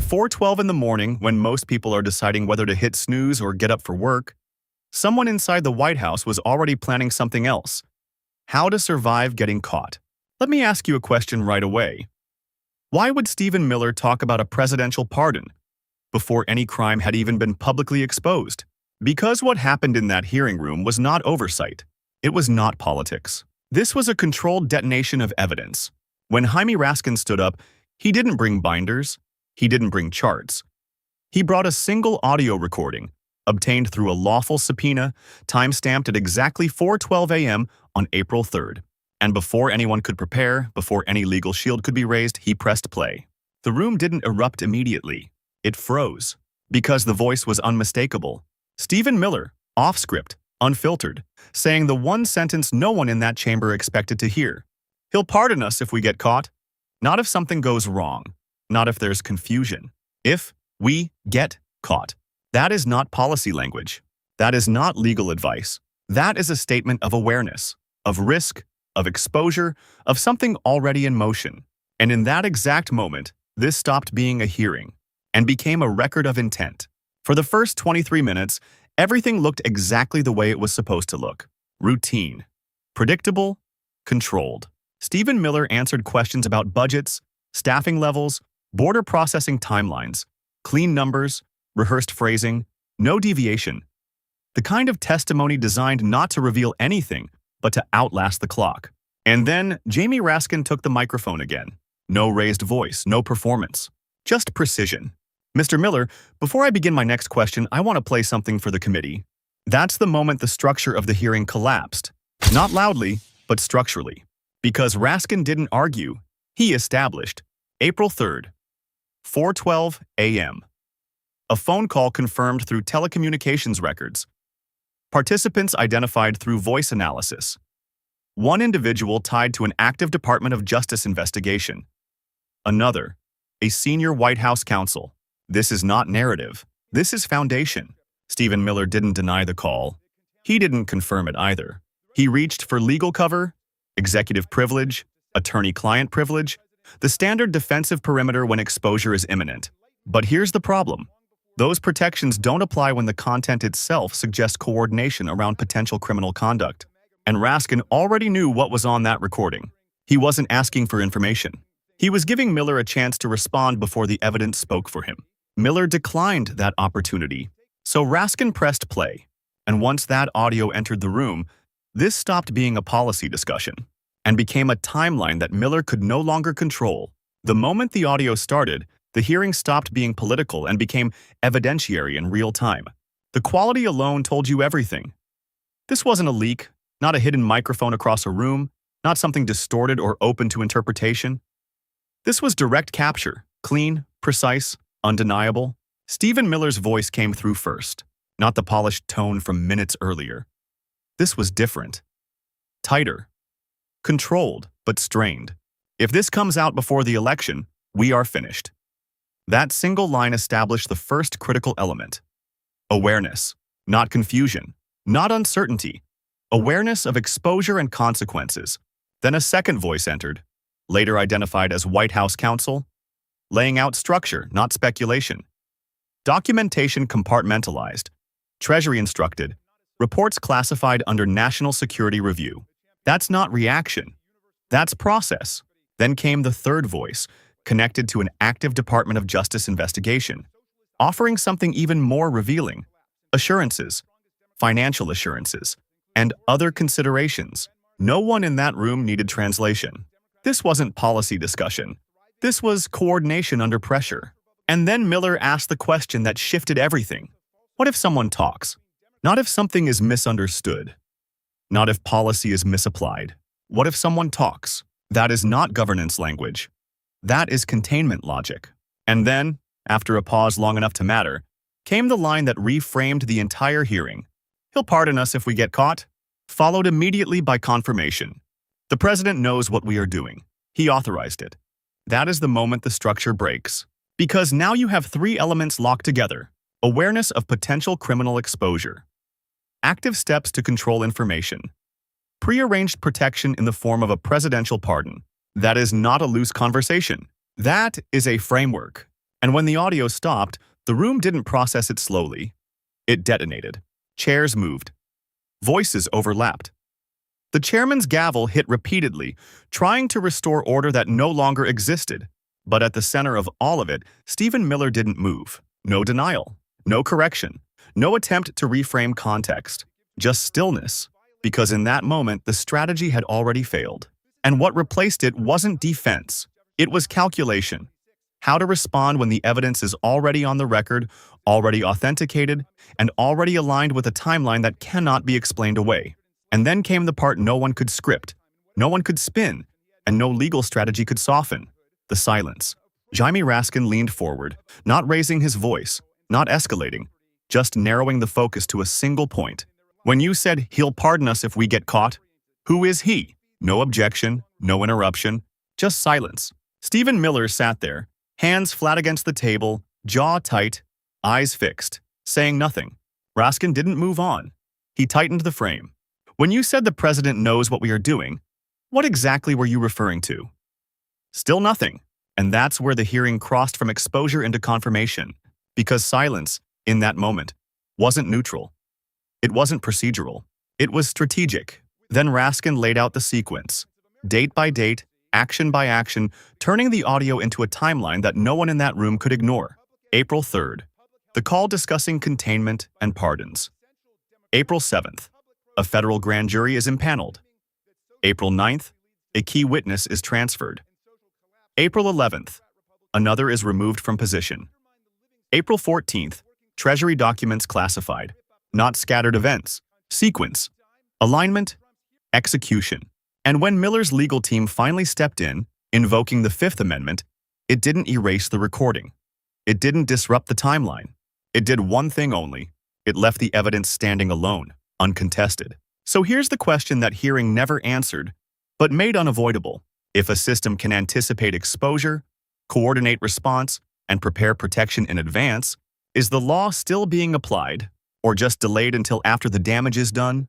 At 4:12 in the morning, when most people are deciding whether to hit snooze or get up for work, someone inside the White House was already planning something else: how to survive getting caught. Let me ask you a question right away. Why would Stephen Miller talk about a presidential pardon before any crime had even been publicly exposed? Because what happened in that hearing room was not oversight. It was not politics. This was a controlled detonation of evidence. When Jaime Raskin stood up, he didn't bring binders. He didn't bring charts. He brought a single audio recording, obtained through a lawful subpoena, time-stamped at exactly 4:12 a.m. on April 3rd. And before anyone could prepare, before any legal shield could be raised, he pressed play. The room didn't erupt immediately. It froze, because the voice was unmistakable. Stephen Miller, off-script, unfiltered, saying the one sentence no one in that chamber expected to hear. He'll pardon us if we get caught. Not if something goes wrong. Not if there's confusion. If we get caught. That is not policy language. That is not legal advice. That is a statement of awareness, of risk, of exposure, of something already in motion. And in that exact moment, this stopped being a hearing and became a record of intent. For the first 23 minutes, everything looked exactly the way it was supposed to look. Routine. Predictable. Controlled. Stephen Miller answered questions about budgets, staffing levels, border processing timelines, clean numbers, rehearsed phrasing, no deviation. The kind of testimony designed not to reveal anything, but to outlast the clock. And then Jaime Raskin took the microphone again. No raised voice, no performance, just precision. Mr. Miller, before I begin my next question, I want to play something for the committee. That's the moment the structure of the hearing collapsed. Not loudly, but structurally. Because Raskin didn't argue, he established April 3rd, 4:12 a.m. A phone call confirmed through telecommunications records. Participants identified through voice analysis. One individual tied to an active Department of Justice investigation. Another, a senior White House counsel. This is not narrative. This is foundation. Stephen Miller didn't deny the call. He didn't confirm it either. He reached for legal cover, executive privilege, attorney-client privilege, the standard defensive perimeter when exposure is imminent. But here's the problem. Those protections don't apply when the content itself suggests coordination around potential criminal conduct. And Raskin already knew what was on that recording. He wasn't asking for information. He was giving Miller a chance to respond before the evidence spoke for him. Miller declined that opportunity, so Raskin pressed play. And once that audio entered the room, this stopped being a policy discussion and became a timeline that Miller could no longer control. The moment the audio started, the hearing stopped being political and became evidentiary in real time. The quality alone told you everything. This wasn't a leak, not a hidden microphone across a room, not something distorted or open to interpretation. This was direct capture, clean, precise, undeniable. Stephen Miller's voice came through first, not the polished tone from minutes earlier. This was different. Tighter. Controlled, but strained. If this comes out before the election, we are finished. That single line established the first critical element. Awareness, not confusion, not uncertainty. Awareness of exposure and consequences. Then a second voice entered, later identified as White House counsel, laying out structure, not speculation. Documentation compartmentalized. Treasury instructed. Reports classified under national security review. That's not reaction. That's process. Then came the third voice, connected to an active Department of Justice investigation, offering something even more revealing: assurances, financial assurances, and other considerations. No one in that room needed translation. This wasn't policy discussion. This was coordination under pressure. And then Miller asked the question that shifted everything. What if someone talks? Not if something is misunderstood. Not if policy is misapplied. What if someone talks? That is not governance language. That is containment logic. And then, after a pause long enough to matter, came the line that reframed the entire hearing. He'll pardon us if we get caught, followed immediately by confirmation. The president knows what we are doing. He authorized it. That is the moment the structure breaks. Because now you have three elements locked together: awareness of potential criminal exposure, active steps to control information, prearranged protection in the form of a presidential pardon. That is not a loose conversation. That is a framework. And when the audio stopped, the room didn't process it slowly. It detonated. Chairs moved. Voices overlapped. The chairman's gavel hit repeatedly, trying to restore order that no longer existed. But at the center of all of it, Stephen Miller didn't move. No denial. No correction. No attempt to reframe context. Just stillness. Because in that moment, the strategy had already failed. And what replaced it wasn't defense. It was calculation. How to respond when the evidence is already on the record, already authenticated, and already aligned with a timeline that cannot be explained away. And then came the part no one could script, no one could spin, and no legal strategy could soften: the silence. Jaime Raskin leaned forward, not raising his voice, not escalating, just narrowing the focus to a single point. When you said, "He'll pardon us if we get caught," who is he? No objection, no interruption, just silence. Stephen Miller sat there, hands flat against the table, jaw tight, eyes fixed, saying nothing. Raskin didn't move on. He tightened the frame. When you said the president knows what we are doing, what exactly were you referring to? Still nothing. And that's where the hearing crossed from exposure into confirmation, because silence, in that moment, wasn't neutral. It wasn't procedural. It was strategic. Then Raskin laid out the sequence, date by date, action by action, turning the audio into a timeline that no one in that room could ignore. April 3rd, the call discussing containment and pardons. April 7th, a federal grand jury is impaneled. April 9th, a key witness is transferred. April 11th, another is removed from position. April 14th, Treasury documents classified, not scattered events, sequence, alignment, execution. And when Miller's legal team finally stepped in, invoking the Fifth Amendment, it didn't erase the recording. It didn't disrupt the timeline. It did one thing only. It left the evidence standing alone, uncontested. So here's the question that hearing never answered, but made unavoidable. If a system can anticipate exposure, coordinate response, and prepare protection in advance, is the law still being applied, or just delayed until after the damage is done?